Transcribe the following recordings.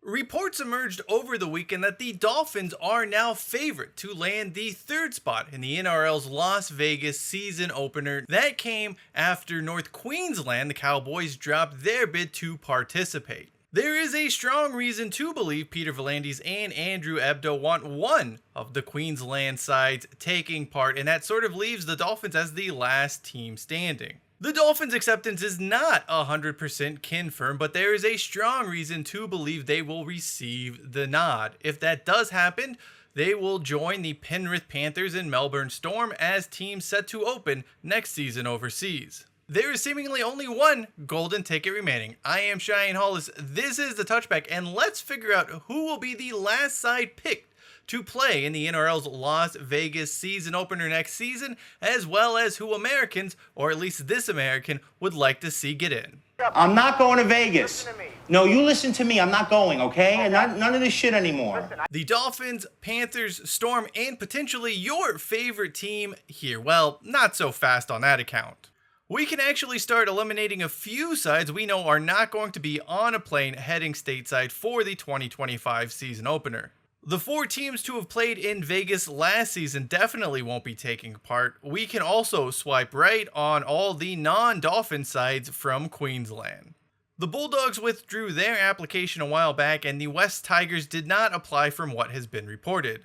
Reports emerged over the weekend that the Dolphins are now favorite to land the third spot in the NRL's Las Vegas season opener. That came after North Queensland, the Cowboys, dropped their bid to participate. There is a strong reason to believe Peter V'landys and Andrew Abdo want one of the Queensland sides taking part, and that sort of leaves the Dolphins as the last team standing. The Dolphins' acceptance is not 100% confirmed, but there is a strong reason to believe they will receive the nod. If that does happen, they will join the Penrith Panthers and Melbourne Strom as teams set to open next season overseas. There is seemingly only one golden ticket remaining. I am Cheyenne Hollis, this is the Touchback, and let's figure out who will be the last side picked to play in the NRL's Las Vegas season opener next season, as well as who Americans, or at least this American, would like to see get in. I'm not going to Vegas. No, you listen to me. I'm not going, okay? And none of this shit anymore. The Dolphins, Panthers, Storm, and potentially your favorite team here. Well, not so fast on that account. We can actually start eliminating a few sides we know are not going to be on a plane heading stateside for the 2025 season opener. The 4 teams to have played in Vegas last season definitely won't be taking part. We can also swipe right on all the non-Dolphin sides from Queensland. The Bulldogs withdrew their application a while back, and the West Tigers did not apply from what has been reported.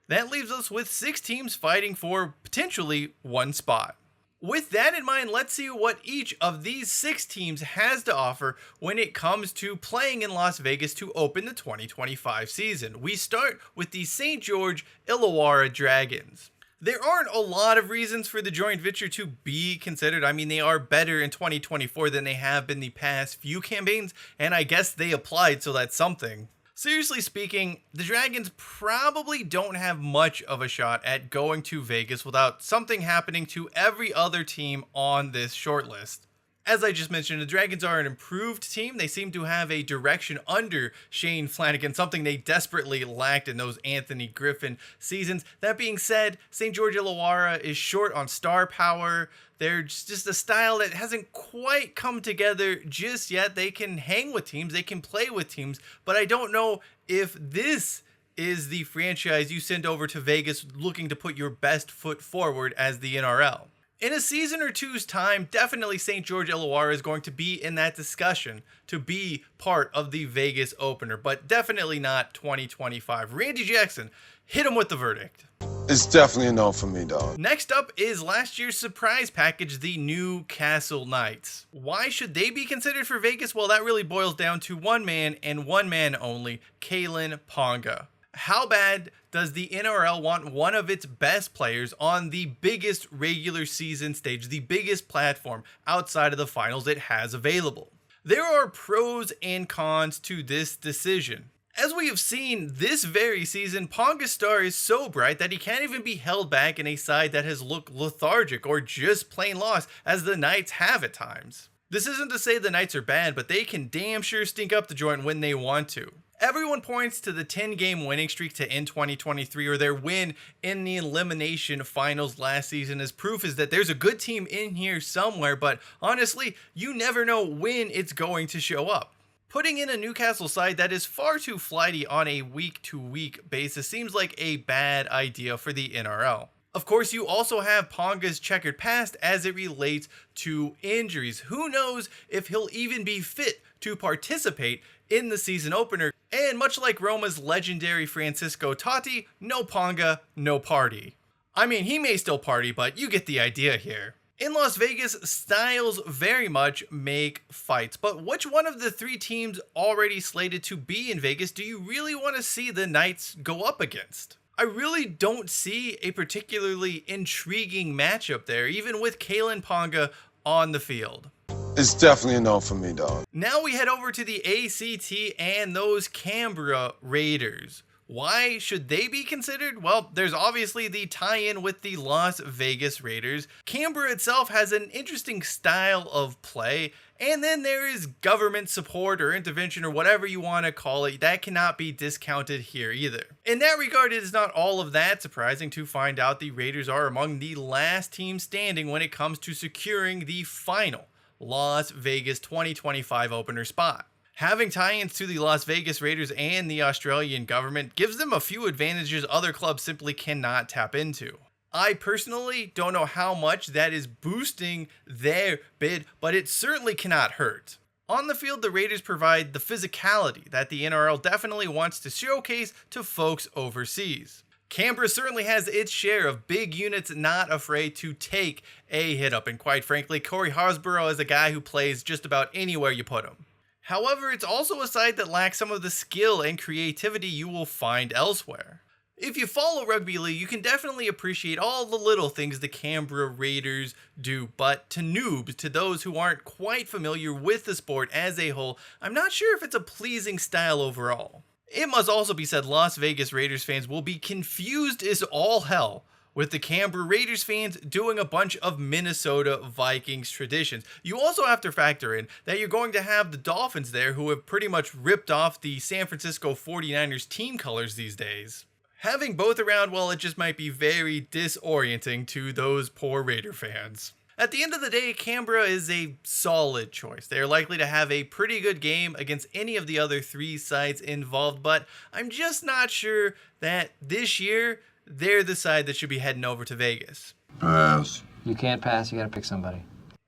That leaves us with 6 teams fighting for potentially one spot. With that in mind, let's see what each of these 6 teams has to offer when it comes to playing in Las Vegas to open the 2025 season. We start with the St. George Illawarra Dragons. There aren't a lot of reasons for the joint venture to be considered. I mean, they are better in 2024 than they have been the past few campaigns, and I guess they applied, so that's something. Seriously speaking, the Dragons probably don't have much of a shot at going to Vegas without something happening to every other team on this shortlist. As I just mentioned, the Dragons are an improved team. They seem to have a direction under Shane Flanagan, something they desperately lacked in those Anthony Griffin seasons. That being said, St. George Illawarra is short on star power. They're just a style that hasn't quite come together just yet. They can hang with teams, they can play with teams, but I don't know if this is the franchise you send over to Vegas looking to put your best foot forward as the NRL. In a season or two's time, definitely St. George Illawarra is going to be in that discussion to be part of the Vegas opener, but definitely not 2025. Randy Jackson, hit him with the verdict. It's definitely a no for me, dog. Next up is last year's surprise package, the Newcastle Knights. Why should they be considered for Vegas? Well, that really boils down to one man and one man only, Kalyn Ponga. How bad does the NRL want one of its best players on the biggest regular season stage, the biggest platform outside of the finals it has available? There are pros and cons to this decision. As we have seen this very season, Ponga's star is so bright that he can't even be held back in a side that has looked lethargic or just plain lost, as the Knights have at times. This isn't to say the Knights are bad, but they can damn sure stink up the joint when they want to. Everyone points to the 10-game winning streak to end 2023 or their win in the elimination finals last season as proof is that there's a good team in here somewhere, but honestly, you never know when it's going to show up. Putting in a Newcastle side that is far too flighty on a week-to-week basis seems like a bad idea for the NRL. Of course, you also have Ponga's checkered past as it relates to injuries. Who knows if he'll even be fit to participate in the season opener. And much like Roma's legendary Francisco Totti, no Ponga, no party. I mean, he may still party, but you get the idea here. In Las Vegas, styles very much make fights, but which one of the 3 teams already slated to be in Vegas do you really want to see the Knights go up against? I really don't see a particularly intriguing matchup there, even with Kalyn Ponga on the field. It's definitely a no for me, dog. Now we head over to the ACT and those Canberra Raiders. Why should they be considered? Well, there's obviously the tie-in with the Las Vegas Raiders. Canberra itself has an interesting style of play, and then there is government support or intervention or whatever you want to call it. That cannot be discounted here either. In that regard, it is not all of that surprising to find out the Raiders are among the last teams standing when it comes to securing the final Las Vegas 2025 opener spot. Having tie-ins to the Las Vegas Raiders and the Australian government gives them a few advantages other clubs simply cannot tap into. I personally don't know how much that is boosting their bid, but it certainly cannot hurt. On the field, the Raiders provide the physicality that the NRL definitely wants to showcase to folks overseas. Canberra certainly has its share of big units not afraid to take a hit up, and quite frankly, Corey Harsborough is a guy who plays just about anywhere you put him. However, it's also a side that lacks some of the skill and creativity you will find elsewhere. If you follow rugby league, you can definitely appreciate all the little things the Canberra Raiders do, but to noobs, to those who aren't quite familiar with the sport as a whole, I'm not sure if it's a pleasing style overall. It must also be said Las Vegas Raiders fans will be confused as all hell with the Canberra Raiders fans doing a bunch of Minnesota Vikings traditions. You also have to factor in that you're going to have the Dolphins there, who have pretty much ripped off the San Francisco 49ers team colors these days. Having both around, well, it just might be very disorienting to those poor Raider fans. At the end of the day, Canberra is a solid choice. They are likely to have a pretty good game against any of the other three sides involved, but I'm just not sure that this year they're the side that should be heading over to Vegas. Pass. You can't pass, you gotta pick somebody.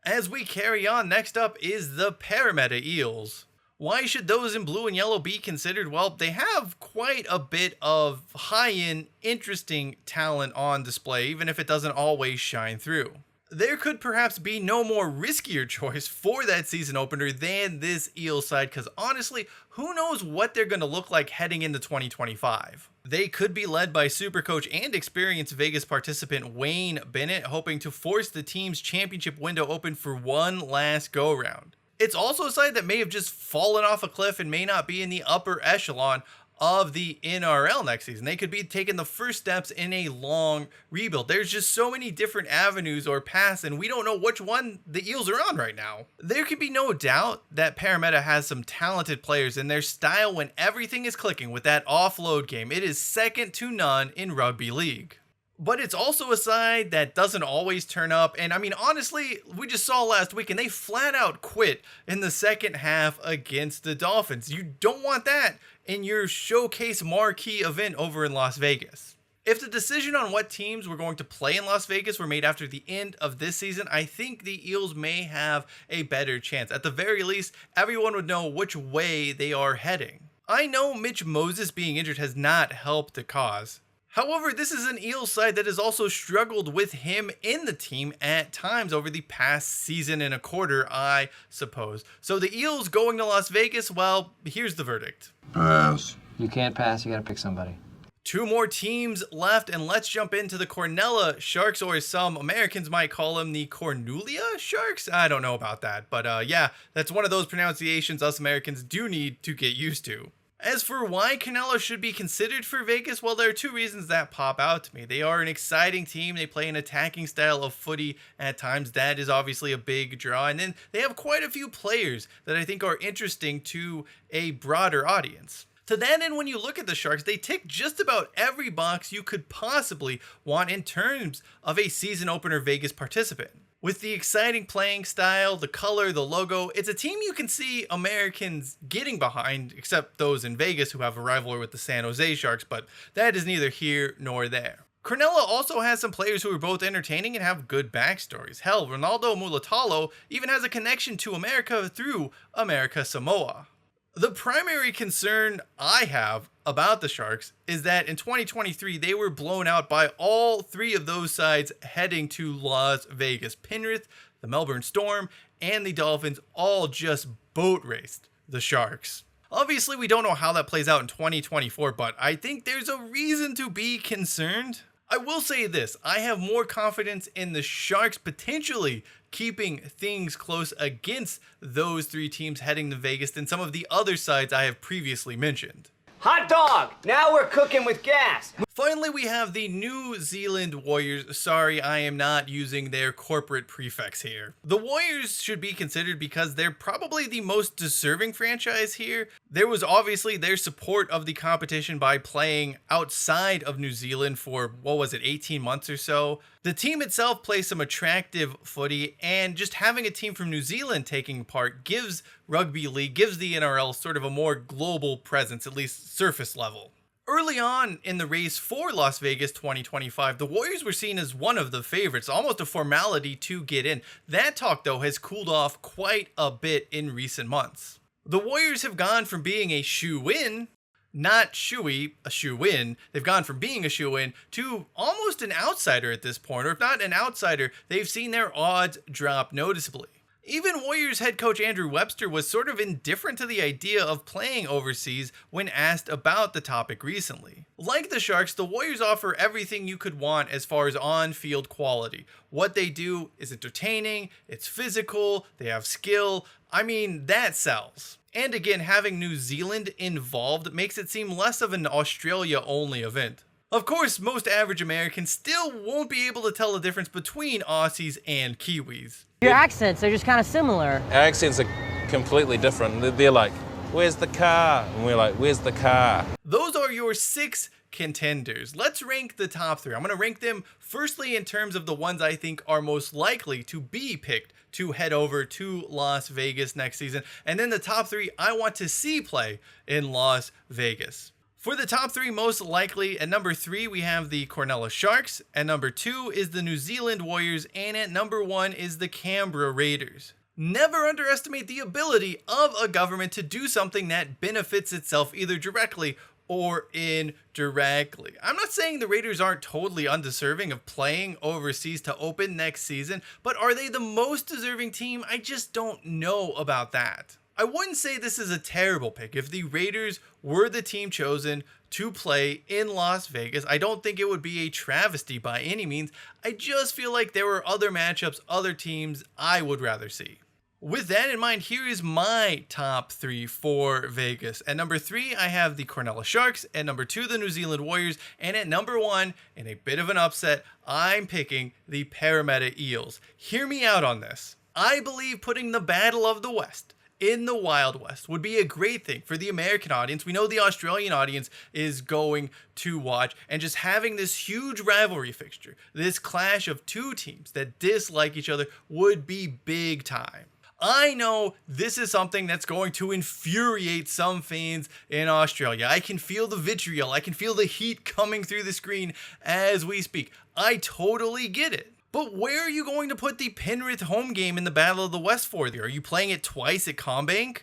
As we carry on, next up is the Parramatta Eels. Why should those in blue and yellow be considered? Well, they have quite a bit of high-end, interesting talent on display, even if it doesn't always shine through. There could perhaps be no more riskier choice for that season opener than this Eels side, because honestly, who knows what they're going to look like heading into 2025. They could be led by Supercoach and experienced Vegas participant Wayne Bennett, hoping to force the team's championship window open for one last go-round. It's also a side that may have just fallen off a cliff and may not be in the upper echelon of the NRL next season. They could be taking the first steps in a long rebuild. There's just so many different avenues or paths, and we don't know which one the Eels are on right now. There can be no doubt that Parramatta has some talented players, and their style when everything is clicking with that offload game, it is second to none in rugby league. But it's also a side that doesn't always turn up. And I mean, honestly, we just saw last week and they flat out quit in the second half against the Dolphins. You don't want that in your showcase marquee event over in Las Vegas. If the decision on what teams were going to play in Las Vegas were made after the end of this season, I think the Eels may have a better chance. At the very least, everyone would know which way they are heading. I know Mitch Moses being injured has not helped the cause. However, this is an Eels side that has also struggled with him in the team at times over the past season and a quarter, I suppose. So the Eels going to Las Vegas, well, here's the verdict. Pass. You can't pass, you gotta pick somebody. Two more teams left, and let's jump into the Cornella Sharks, or as some Americans might call them, the Cornulia Sharks? I don't know about that, but yeah, that's one of those pronunciations us Americans do need to get used to. As for why Canelo should be considered for Vegas, well, there are two reasons that pop out to me. They are an exciting team. They play an attacking style of footy at times. That is obviously a big draw. And then they have quite a few players that I think are interesting to a broader audience. To that end, when you look at the Sharks, they tick just about every box you could possibly want in terms of a season opener Vegas participant. With the exciting playing style, the color, the logo, it's a team you can see Americans getting behind, except those in Vegas who have a rivalry with the San Jose Sharks, but that is neither here nor there. Cronulla also has some players who are both entertaining and have good backstories. Hell, Ronaldo Mulatalo even has a connection to America through America Samoa. The primary concern I have about the Sharks is that in 2023, they were blown out by all three of those sides heading to Las Vegas. Penrith, the Melbourne Storm, and the Dolphins all just boat raced the Sharks. Obviously, we don't know how that plays out in 2024, but I think there's a reason to be concerned. I will say this, I have more confidence in the Sharks potentially keeping things close against those three teams heading to Vegas than some of the other sides I have previously mentioned. Hot dog! Now we're cooking with gas. Finally, we have the New Zealand Warriors. Sorry, I am not using their corporate prefix here. The Warriors should be considered because they're probably the most deserving franchise here. There was obviously their support of the competition by playing outside of New Zealand for, 18 months or so. The team itself plays some attractive footy, and just having a team from New Zealand taking part gives rugby league, gives the NRL sort of a more global presence, at least surface level. Early on in the race for Las Vegas 2025, the Warriors were seen as one of the favorites, almost a formality to get in. That talk, though, has cooled off quite a bit in recent months. The Warriors have gone from being a shoe-in, not shoey, a shoe-in. They've gone from being a shoe-in to almost an outsider at this point, or if not an outsider, they've seen their odds drop noticeably. Even Warriors head coach Andrew Webster was sort of indifferent to the idea of playing overseas when asked about the topic recently. Like the Sharks, the Warriors offer everything you could want as far as on-field quality. What they do is entertaining, it's physical, they have skill. I mean, that sells. And again, having New Zealand involved makes it seem less of an Australia-only event. Of course, most average Americans still won't be able to tell the difference between Aussies and Kiwis. Your accents are just kind of similar. Our accents are completely different. They're like, where's the car? And we're like, where's the car? Those are your 6 contenders. Let's rank the top 3. I'm going to rank them firstly in terms of the ones I think are most likely to be picked to head over to Las Vegas next season. And then the top 3 I want to see play in Las Vegas. For the top 3 most likely, at number 3 we have the Cronulla Sharks, at number 2 is the New Zealand Warriors, and at number 1 is the Canberra Raiders. Never underestimate the ability of a government to do something that benefits itself either directly or indirectly. I'm not saying the Raiders aren't totally undeserving of playing overseas to open next season, but are they the most deserving team? I just don't know about that. I wouldn't say this is a terrible pick. If the Raiders were the team chosen to play in Las Vegas, I don't think it would be a travesty by any means. I just feel like there were other matchups, other teams I would rather see. With that in mind, here is my top 3 for Vegas. At number 3, I have the Cronulla Sharks. At number 2, the New Zealand Warriors. And at number 1, in a bit of an upset, I'm picking the Parramatta Eels. Hear me out on this. I believe putting the Battle of the West in the Wild West would be a great thing for the American audience. We know the Australian audience is going to watch, and just having this huge rivalry fixture, this clash of 2 teams that dislike each other, would be big time. I know this is something that's going to infuriate some fans in Australia. I can feel the vitriol. I can feel the heat coming through the screen as we speak. I totally get it. But where are you going to put the Penrith home game in the Battle of the West for? Are you playing it twice at CommBank?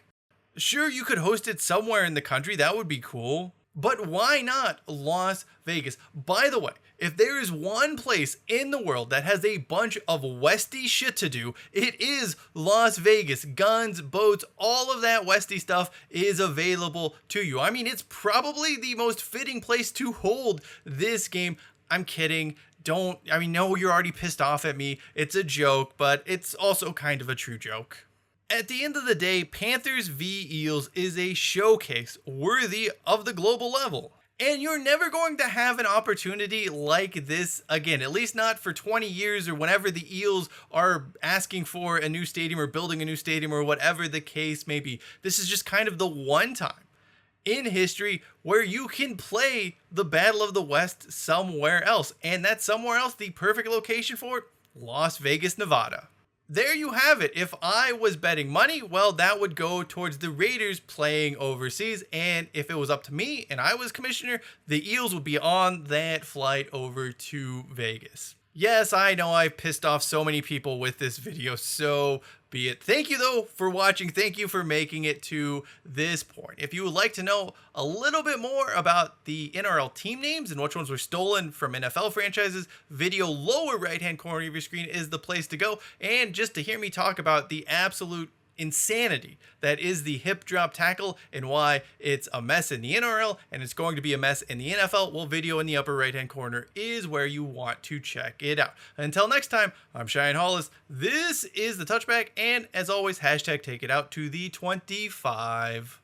Sure, you could host it somewhere in the country. That would be cool. But why not Las Vegas? By the way, if there is one place in the world that has a bunch of Westie shit to do, it is Las Vegas. Guns, boats, all of that Westie stuff is available to you. I mean, it's probably the most fitting place to hold this game. I'm kidding. No, you're already pissed off at me. It's a joke, but it's also kind of a true joke. At the end of the day, Panthers v Eels is a showcase worthy of the global level. And you're never going to have an opportunity like this again, at least not for 20 years or whenever the Eels are asking for a new stadium or building a new stadium or whatever the case may be. This is just kind of the one time in history where you can play the Battle of the West somewhere else. And that's somewhere else, the perfect location for it, Las Vegas, Nevada. There you have it. If I was betting money, well, that would go towards the Raiders playing overseas. And if it was up to me and I was commissioner, the Eels would be on that flight over to Vegas. Yes, I know I've pissed off so many people with this video, so be it. Thank you, though, for watching. Thank you for making it to this point. If you would like to know a little bit more about the NRL team names and which ones were stolen from NFL franchises, video lower right-hand corner of your screen is the place to go. And just to hear me talk about the absolute insanity that is the hip drop tackle and why it's a mess in the NRL and it's going to be a mess in the NFL, well, video in the upper right hand corner is where you want to check it out. Until next time, I'm Cheyenne Hollis. This is the Touchback, and as always, hashtag take it out to the 25.